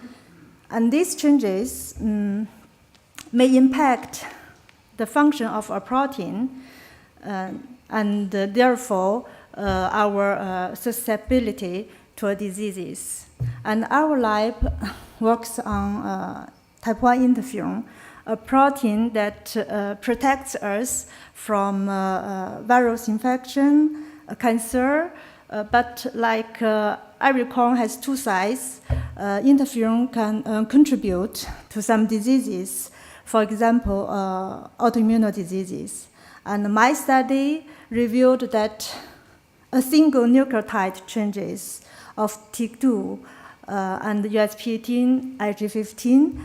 [SPEAKER 20] And these changes may impact the function of a protein and therefore our susceptibility to diseases. And our lab works on type 1 interferon, a protein that protects us from virus infection, cancer, but like ivory corn has 2 sides, interferon can contribute to some diseases, for example, autoimmune diseases. And my study revealed that a single nucleotide changes of TYK2 and USP18, IG15,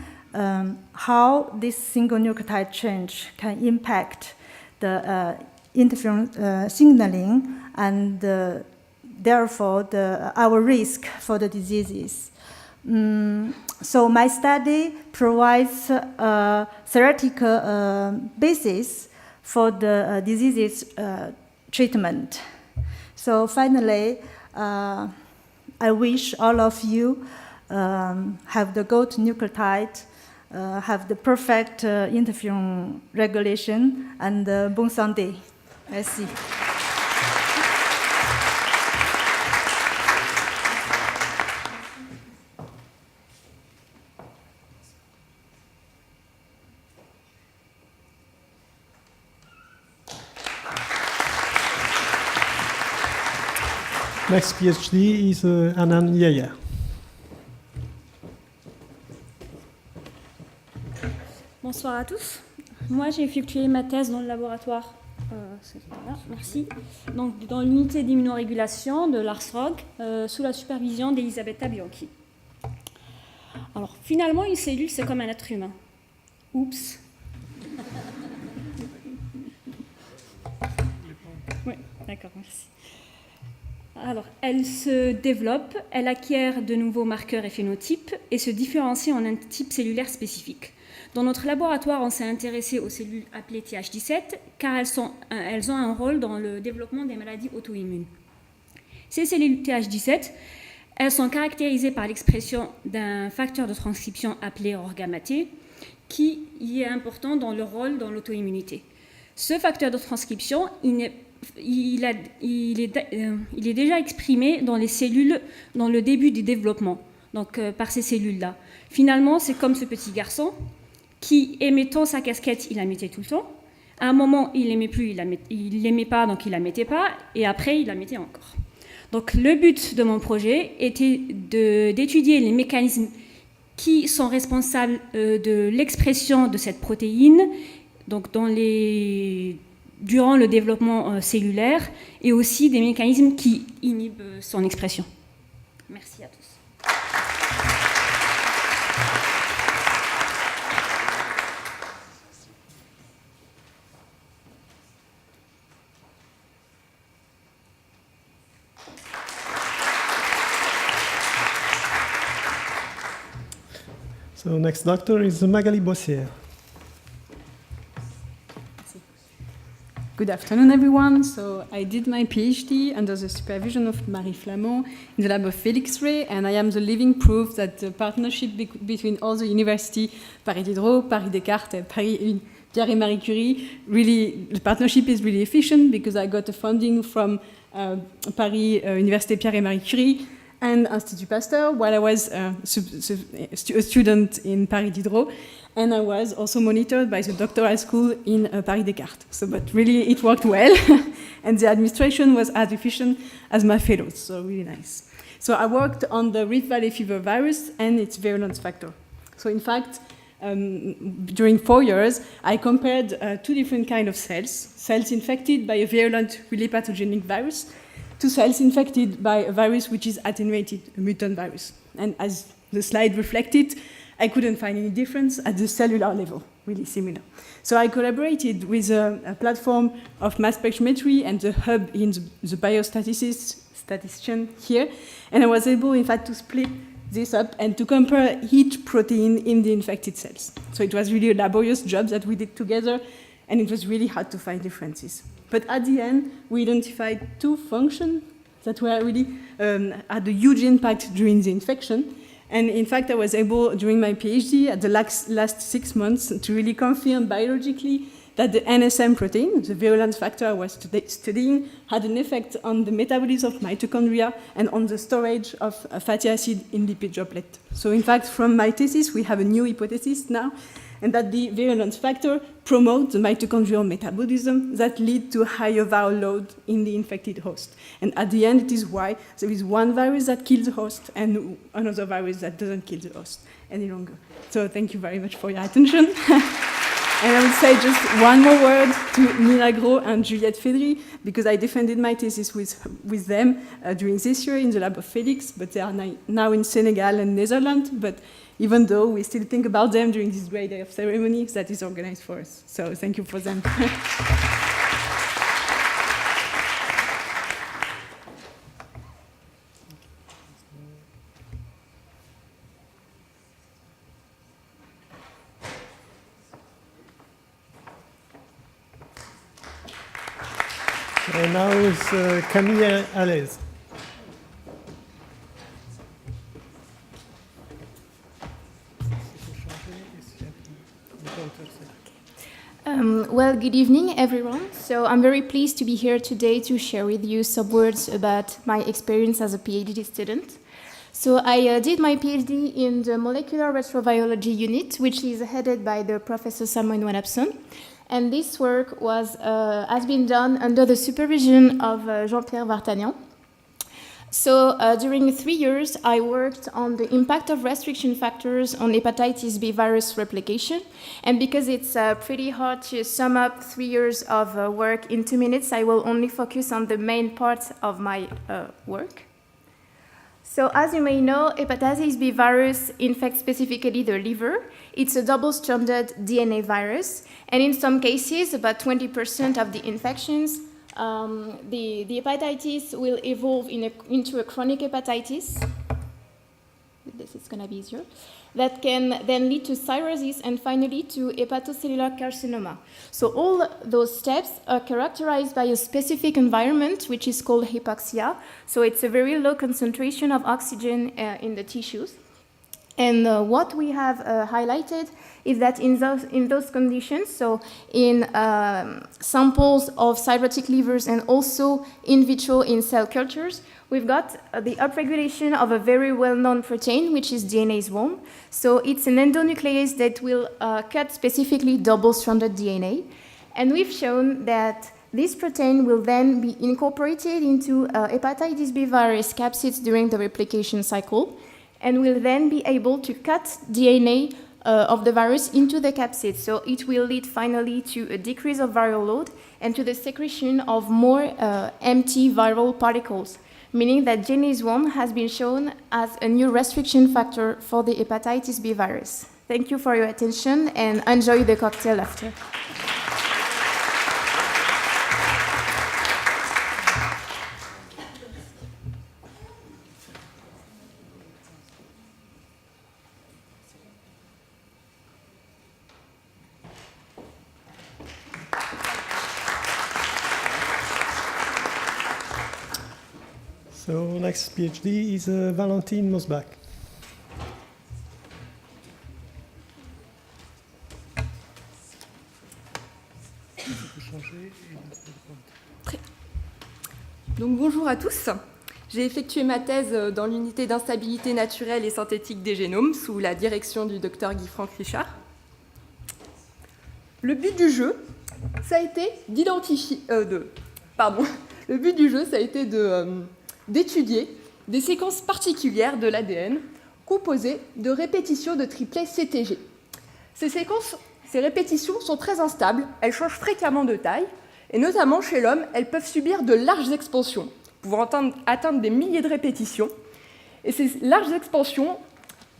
[SPEAKER 20] how this single nucleotide change can impact the interferon signaling and therefore our risk for the diseases. So my study provides a theoretical basis for the diseases treatment. So finally, I wish all of you have the good nucleotide, have the perfect interferon regulation, and bonne santé. Merci.
[SPEAKER 1] Next PhD is Anan Yaya.
[SPEAKER 21] Bonsoir à tous. Moi, j'ai effectué ma thèse dans le laboratoire, merci, donc dans l'unité d'immunorégulation de l'ARSROG, sous la supervision d'Elisabetta Bianchi. Alors, finalement, une cellule, c'est comme un être humain. Oups. Oui, d'accord, merci. Alors, elle se développe, elle acquiert de nouveaux marqueurs et phénotypes et se différencie en un type cellulaire spécifique. Dans notre laboratoire, on s'est intéressé aux cellules appelées TH17 car elles ont un rôle dans le développement des maladies auto-immunes. Ces cellules TH17, elles sont caractérisées par l'expression d'un facteur de transcription appelé RORγt qui y est important dans le rôle dans l'auto-immunité. Ce facteur de transcription, il est déjà exprimé dans les cellules dans le début du développement, donc par ces cellules-là. Finalement, c'est comme ce petit garçon qui, émettant sa casquette, il la mettait tout le temps. À un moment, il l'aimait plus, il l'aimait pas, donc il la mettait pas, et après, il la mettait encore. Donc, le but de mon projet était d'étudier les mécanismes qui sont responsables de l'expression de cette protéine, donc durant le développement cellulaire, et aussi des mécanismes qui inhibent son expression. Merci à tous.
[SPEAKER 1] So next doctor is Magali Boissière.
[SPEAKER 22] Good afternoon, everyone. So I did my PhD under the supervision of Marie Flamand in the lab of Félix Rey, and I am the living proof that the partnership between all the universities, Paris Diderot, Paris Descartes, and Pierre and Marie Curie, really, the partnership is really efficient because I got the funding from Paris Université Pierre et Marie Curie and Institut Pasteur while I was a student in Paris Diderot. And I was also monitored by the doctoral school in Paris Descartes. So, but really, it worked well, and the administration was as efficient as my fellows, so really nice. So I worked on the Rift Valley fever virus and its virulence factor. So in fact, during 4 years, I compared two different kinds of cells infected by a virulent, really pathogenic virus, to cells infected by a virus which is attenuated, a mutant virus. And as the slide reflected, I couldn't find any difference at the cellular level, really similar. So I collaborated with a platform of mass spectrometry and the hub in the biostatistician here, and I was able, in fact, to split this up and to compare each protein in the infected cells. So it was really a laborious job that we did together, and it was really hard to find differences. But at the end, we identified two functions that were really had a huge impact during the infection. And in fact, I was able, during my PhD, at the last 6 months, to really confirm biologically that the NSM protein, the virulence factor I was studying, had an effect on the metabolism of mitochondria and on the storage of fatty acid in lipid droplet. So in fact, from my thesis, we have a new hypothesis now, and that the virulence factor promotes the mitochondrial metabolism that lead to higher viral load in the infected host. And at the end, it is why there is one virus that kills the host and another virus that doesn't kill the host any longer. So thank you very much for your attention. And I would say just one more word to Milagro and Juliette Fédry, because I defended my thesis with them during this year in the lab of Felix, but they are now in Senegal and Netherlands. But even though we still think about them during this great day of ceremony that is organized for us. So thank you for them.
[SPEAKER 1] And now is Camille Allez.
[SPEAKER 2] Well, good evening, everyone. So I'm very pleased to be here today to share with you some words about my experience as a PhD student. So I did my PhD in the molecular retrovirology unit, which is headed by the Professor Salman Wanapson. And this work has been done under the supervision of Jean-Pierre Vartanian. So during 3 years, I worked on the impact of restriction factors on hepatitis B virus replication. And because it's pretty hard to sum up 3 years of work in 2 minutes, I will only focus on the main parts of my work. So as you may know, hepatitis B virus infects specifically the liver. It's a double-stranded DNA virus, and in some cases, about 20% of the infections, the hepatitis will evolve into a chronic hepatitis. This is going to be easier. That can then lead to cirrhosis and finally to hepatocellular carcinoma. So all those steps are characterized by a specific environment, which is called hypoxia. So it's a very low concentration of oxygen in the tissues. And what we have highlighted is that in those conditions, so in samples of cirrhotic livers and also in vitro in cell cultures, we've got the upregulation of a very well-known protein, which is DNase 1. So it's an endonuclease that will cut specifically double-stranded DNA. And we've shown that this protein will then be incorporated into hepatitis B virus capsids during the replication cycle, and will then be able to cut DNA of the virus into the capsid. So it will lead finally to a decrease of viral load and to the secretion of more empty viral particles, meaning that DNase 1 has been shown as a new restriction factor for the hepatitis B virus. Thank you for your attention and enjoy the cocktail after.
[SPEAKER 1] So next PhD is Valentine Mosbach.
[SPEAKER 3] Donc bonjour à tous. J'ai effectué ma thèse dans l'unité d'instabilité naturelle et synthétique des génomes sous la direction du Dr Guy-Franck Richard. Le but du jeu, ça a été d'étudier des séquences particulières de l'ADN composées de répétitions de triplets CTG. Ces répétitions sont très instables, elles changent fréquemment de taille, et notamment chez l'homme, elles peuvent subir de larges expansions, pouvant atteindre des milliers de répétitions. Et ces larges expansions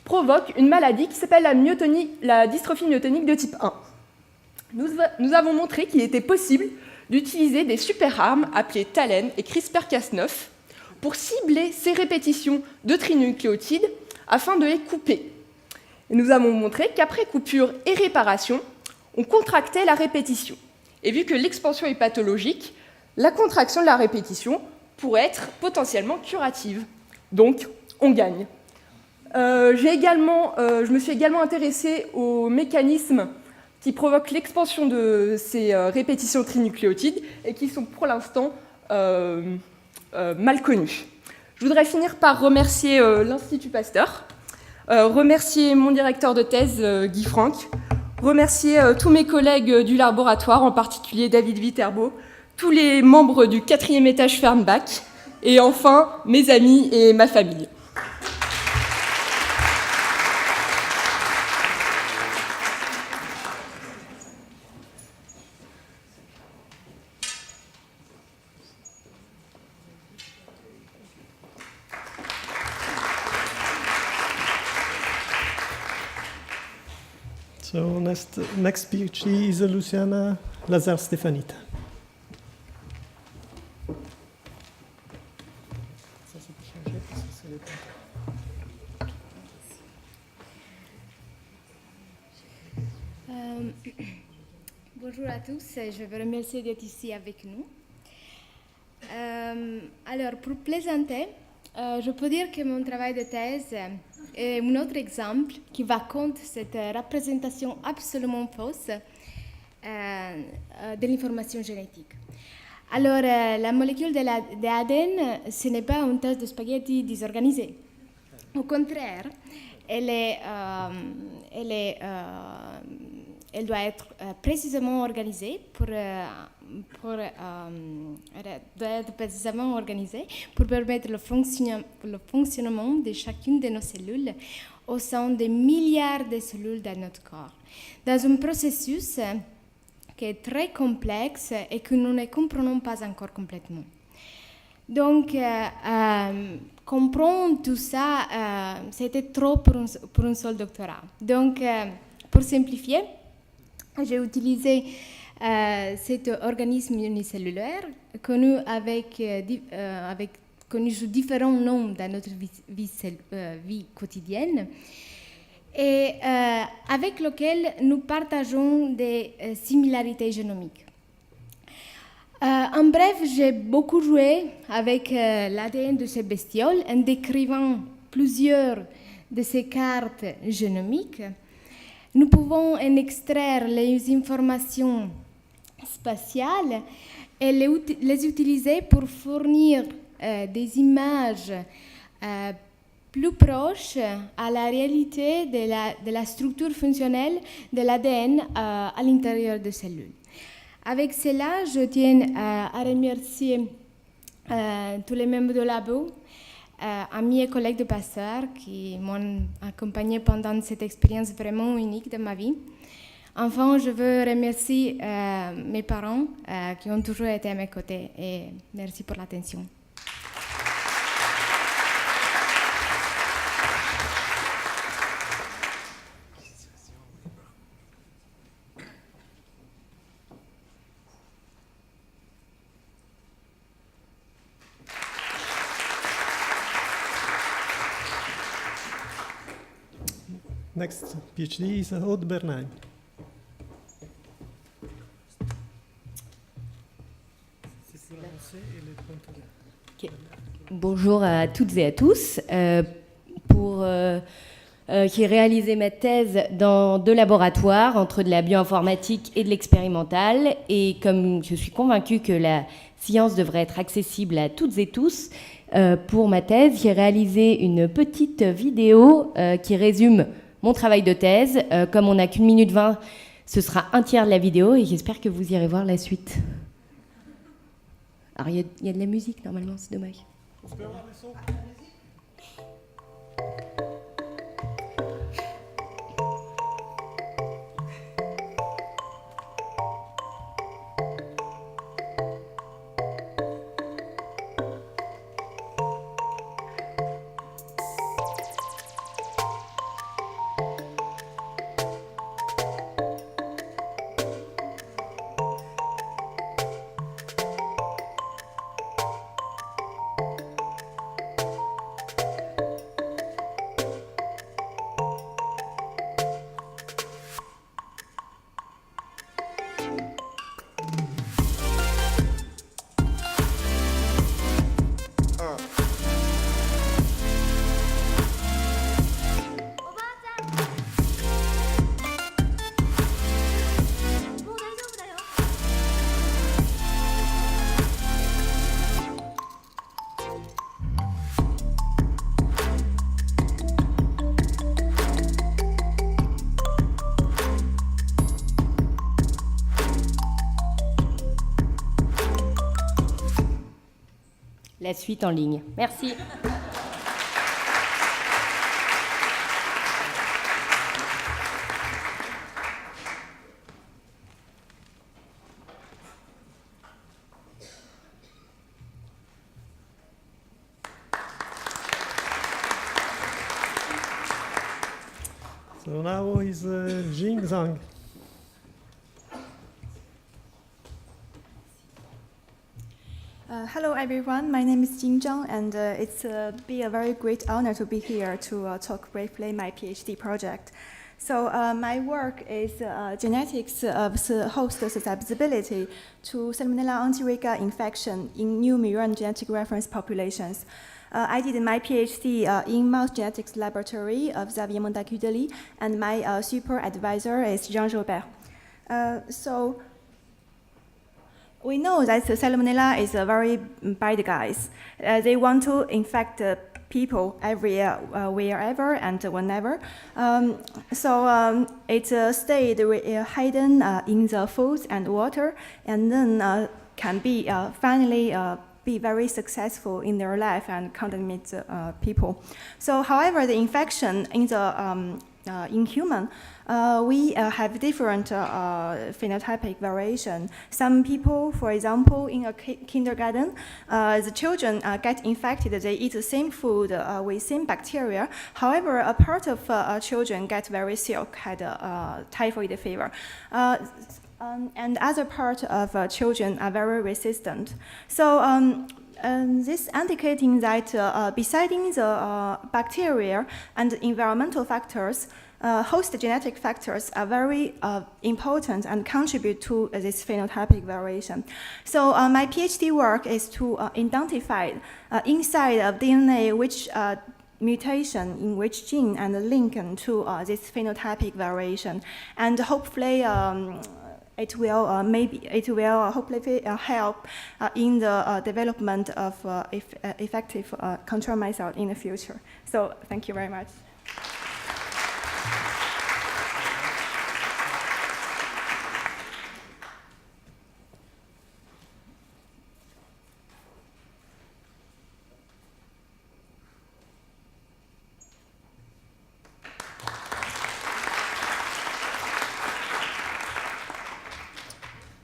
[SPEAKER 3] provoquent une maladie qui s'appelle la dystrophie myotonique de type 1. Nous avons montré qu'il était possible d'utiliser des superarmes appelées TALEN et CRISPR-Cas9 pour cibler ces répétitions de trinucléotides afin de les couper. Et nous avons montré qu'après coupure et réparation, on contractait la répétition. Et vu que l'expansion est pathologique, la contraction de la répétition pourrait être potentiellement curative. Donc, on gagne. Je me suis également intéressée aux mécanismes qui provoquent l'expansion de ces répétitions trinucléotides et qui sont pour l'instant mal connus. Je voudrais finir par remercier l'Institut Pasteur, remercier mon directeur de thèse, Guy Franck, remercier tous mes collègues du laboratoire, en particulier David Viterbo, tous les membres du 4e étage Fernbach, et enfin mes amis et ma famille.
[SPEAKER 1] So next PhD is Luciana Lazar-Stefanita.
[SPEAKER 4] Bonjour à tous, je vous remercie d'être ici avec nous. Alors, pour plaisanter, je peux dire que mon travail de thèse est un autre exemple qui va contre cette représentation absolument fausse de l'information génétique. Alors, la molécule de l'ADN, ce n'est pas une tasse de spaghetti désorganisée. Au contraire, elle doit être précisément organisée pour permettre le fonctionnement de chacune de nos cellules au sein des milliards de cellules dans notre corps, dans un processus qui est très complexe et que nous ne comprenons pas encore complètement. Donc, comprendre tout ça, c'était trop pour un seul doctorat. Donc, pour simplifier, j'ai utilisé cet organisme unicellulaire connu connu sous différents noms dans notre vie quotidienne et avec lequel nous partageons des similarités génomiques. En bref, j'ai beaucoup joué avec l'ADN de ces bestioles en décrivant plusieurs de ces cartes génomiques. Nous pouvons en extraire les informations spatiales et les utiliser pour fournir des images plus proches à la réalité de la structure fonctionnelle de l'ADN à l'intérieur des cellules. Avec cela, je tiens à remercier tous les membres du labo, amis et collègues de Pasteur qui m'ont accompagné pendant cette expérience vraiment unique de ma vie. Enfin, je veux remercier mes parents qui ont toujours été à mes côtés et merci pour l'attention.
[SPEAKER 1] Next PhD is Aude Bernheim.
[SPEAKER 5] Okay. Bonjour à toutes et à tous. J'ai réalisé ma thèse dans deux laboratoires entre de la bioinformatique et de l'expérimental. Et comme je suis convaincue que la science devrait être accessible à toutes et tous, pour ma thèse, j'ai réalisé une petite vidéo qui résume mon travail de thèse. Comme on n'a qu'1 minute 20, ce sera un tiers de la vidéo et j'espère que vous irez voir la suite. Alors, il y a de la musique normalement, c'est dommage. la suite en ligne. Merci.
[SPEAKER 1] So now is Jing Zhang.
[SPEAKER 6] Hello everyone, my name is Jing Zhang, and it's be a very great honor to be here to talk briefly my PhD project. So my work is genetics of host susceptibility to Salmonella enterica infection in new murine genetic reference populations. I did my PhD in mouse genetics laboratory of Xavier Montacudeli, and my super advisor is Jean Jobert. So we know that the Salmonella is a very bad guys. They want to infect people everywhere, wherever and whenever. It stayed hidden in the foods and water, and then can be finally be very successful in their life and contaminate people. So, however, the infection in human, we have different phenotypic variation. Some people, for example, in a kindergarten, the children get infected. They eat the same food with same bacteria. However, a part of children get very sick, had typhoid fever. And other part of children are very resistant. So this indicating that besides the bacteria and environmental factors, host genetic factors are very important and contribute to this phenotypic variation. So my PhD work is to identify inside of DNA which mutation in which gene and link to this phenotypic variation, and hopefully it will hopefully help in the development of effective control method in the future. So thank you very much.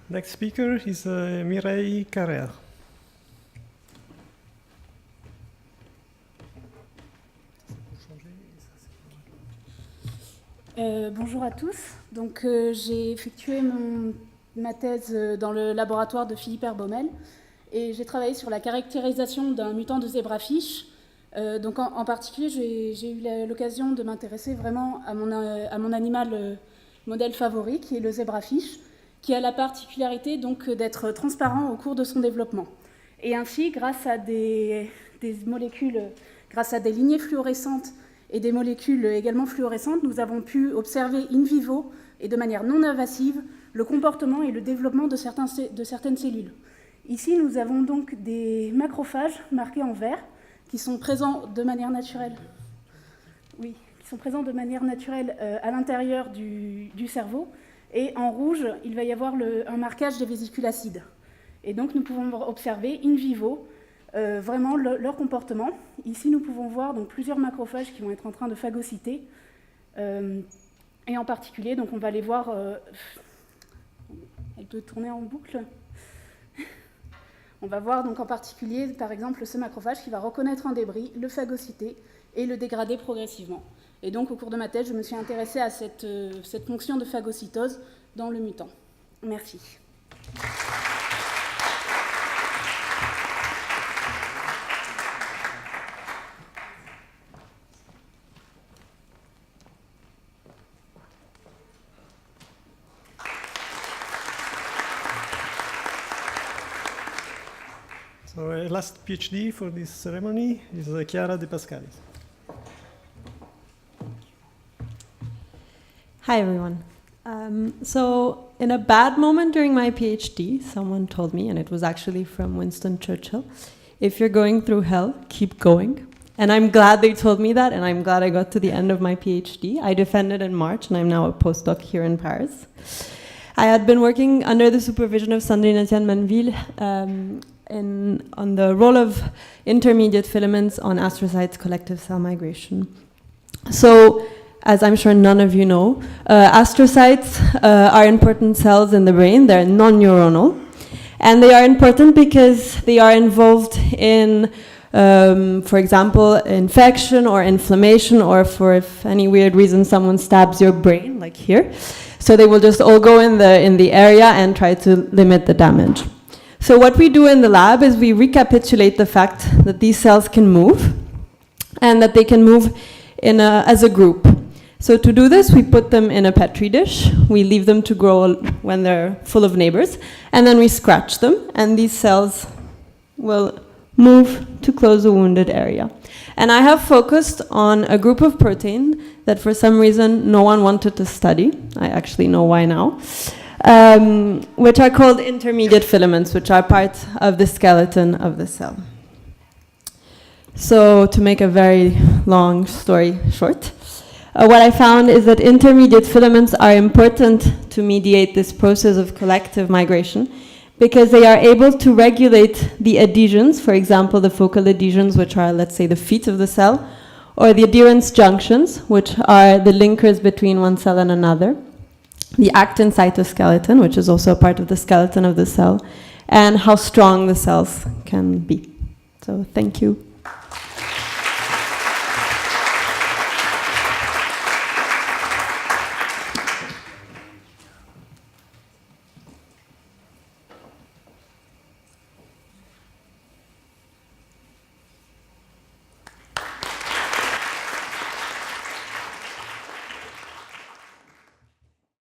[SPEAKER 1] Next speaker is Mireille Carrère.
[SPEAKER 8] Bonjour à tous. Donc, j'ai effectué ma thèse dans le laboratoire de Philippe Herbaumel et j'ai travaillé sur la caractérisation d'un mutant de zébrafiche. Donc, en particulier, j'ai eu l'occasion de m'intéresser vraiment à mon animal modèle favori, qui est le zébrafiche, qui a la particularité donc d'être transparent au cours de son développement. Et ainsi, grâce à des molécules, grâce à des lignées fluorescentes et des molécules également fluorescentes, nous avons pu observer in vivo et de manière non invasive le comportement et le développement de certaines cellules. Ici, nous avons donc des macrophages marqués en vert qui sont présents de manière naturelle. Oui, qui sont présents de manière naturelle à l'intérieur du cerveau. Et en rouge, il va y avoir un marquage des vésicules acides. Et donc, nous pouvons observer in vivo vraiment leur comportement. Ici, nous pouvons voir donc, plusieurs macrophages qui vont être en train de phagocyter. Et en particulier, donc, on va les voir... elle peut tourner en boucle. On va voir donc, en particulier, par exemple, ce macrophage qui va reconnaître un débris, le phagocyter et le dégrader progressivement. Et donc, au cours de ma thèse, je me suis intéressée à cette fonction de phagocytose dans le mutant. Merci.
[SPEAKER 1] So last PhD for this ceremony is Chiara De Pascalis.
[SPEAKER 7] Hi, everyone. So in a bad moment during my PhD, someone told me, and it was actually from Winston Churchill, if you're going through hell, keep going. And I'm glad they told me that, and I'm glad I got to the end of my PhD. I defended in March, and I'm now a postdoc here in Paris. I had been working under the supervision of Sandrine Etienne Manville on the role of intermediate filaments on astrocytes' collective cell migration. So, as I'm sure none of you know, astrocytes are important cells in the brain. They're non-neuronal. And they are important because they are involved in, for example, infection or inflammation, or for if any weird reason someone stabs your brain, like here. So they will just all go in the area and try to limit the damage. So what we do in the lab is we recapitulate the fact that these cells can move, and that they can move as a group. So to do this, we put them in a petri dish. We leave them to grow when they're full of neighbors, and then we scratch them, and these cells will move to close a wounded area. And I have focused on a group of protein that for some reason no one wanted to study. I actually know why now. Which are called intermediate filaments, which are part of the skeleton of the cell. So to make a very long story short, what I found is that intermediate filaments are important to mediate this process of collective migration because they are able to regulate the adhesions, for example, the focal adhesions, which are, let's say, the feet of the cell, or the adherence junctions, which are the linkers between one cell and another, the actin cytoskeleton, which is also a part of the skeleton of the cell, and how strong the cells can be. So thank you.